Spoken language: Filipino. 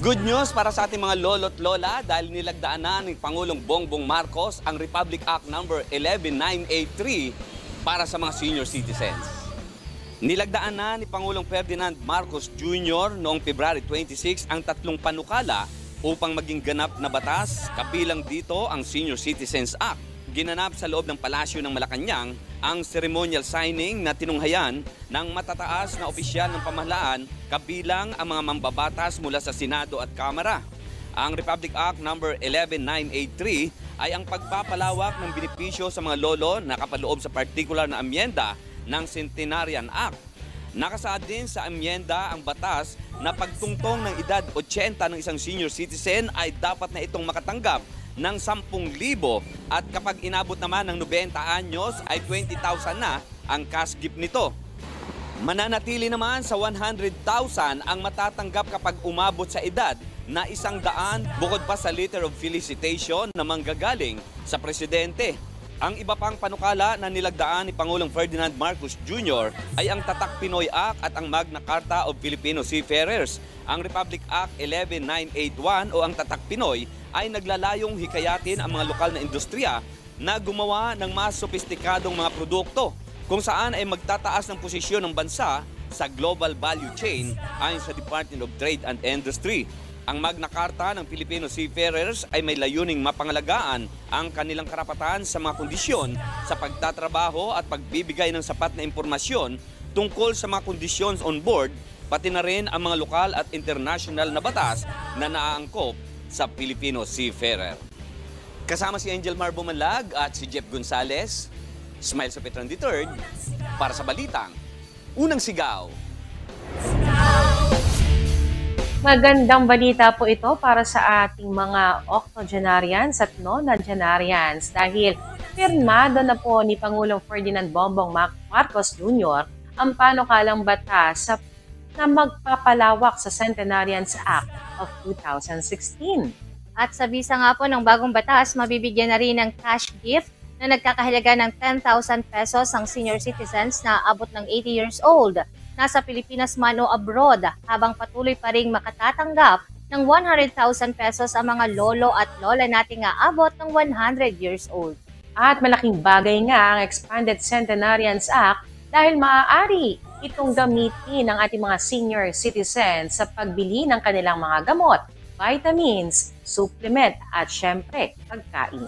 Good news para sa ating mga lolo't lola dahil nilagdaan na ng Pangulong Bongbong Marcos ang Republic Act No. 11983 para sa mga senior citizens. Nilagdaan na ni Pangulong Ferdinand Marcos Jr. noong February 26 ang tatlong panukala upang maging ganap na batas, kabilang dito ang Senior Citizens Act. Ginanap sa loob ng Palasyo ng Malacanang ang ceremonial signing na tinunghayan ng matataas na opisyal ng pamahalaan kabilang ang mga mambabatas mula sa Senado at Kamara. Ang Republic Act No. 11983 ay ang pagpapalawak ng benepisyo sa mga lolo na kapaloob sa partikular na amyenda ng Centenarian Act. Nakasaad din sa amyenda ang batas na pagtungtong ng edad 80 ng isang senior citizen ay dapat na itong makatanggap ng 10,000 at kapag inabot naman ng 90 anyos ay 20,000 na ang cash gift nito. Mananatili naman sa 100,000 ang matatanggap kapag umabot sa edad na 100 bukod pa sa letter of felicitation na manggagaling sa presidente. Ang iba pang panukala na nilagdaan ni Pangulong Ferdinand Marcos Jr. ay ang Tatak Pinoy Act at ang Magna Carta of Filipino Seafarers. Ang Republic Act 11981 o ang Tatak Pinoy ay naglalayong hikayatin ang mga lokal na industriya na gumawa ng mas sopistikadong mga produkto kung saan ay magtataas ng posisyon ng bansa sa global value chain ayon sa Department of Trade and Industry. Ang Magna Carta ng Filipino Seafarers ay may layuning mapangalagaan ang kanilang karapatan sa mga kondisyon sa pagtatrabaho at pagbibigay ng sapat na impormasyon tungkol sa mga kondisyon on board, pati na rin ang mga lokal at international na batas na naaangkop sa Filipino Seafarer. Kasama si Angel Mar Bumanlag at si Jeff Gonzalez, Smile sa Petran III, para sa Balitang Unang Sigaw. Magandang balita po ito para sa ating mga octogenarians at nonagenarians dahil pirmado na po ni Pangulong Ferdinand Bongbong Marcos Jr. ang panukalang batas na magpapalawak sa Centenarians Act of 2016. At sa bisa nga po ng bagong batas, mabibigyan na rin ng cash gift na nagkakahalaga ng 10,000 pesos ang senior citizens na abot ng 80 years old, nasa Pilipinas man o abroad, habang patuloy pa rin makatatanggap ng 100,000 pesos ang mga lolo at lola nating aabot ng 100 years old. At malaking bagay nga ang Expanded Centenarians Act dahil maaari itong gamitin ng ating mga senior citizens sa pagbili ng kanilang mga gamot, vitamins, supplement at syempre, pagkain.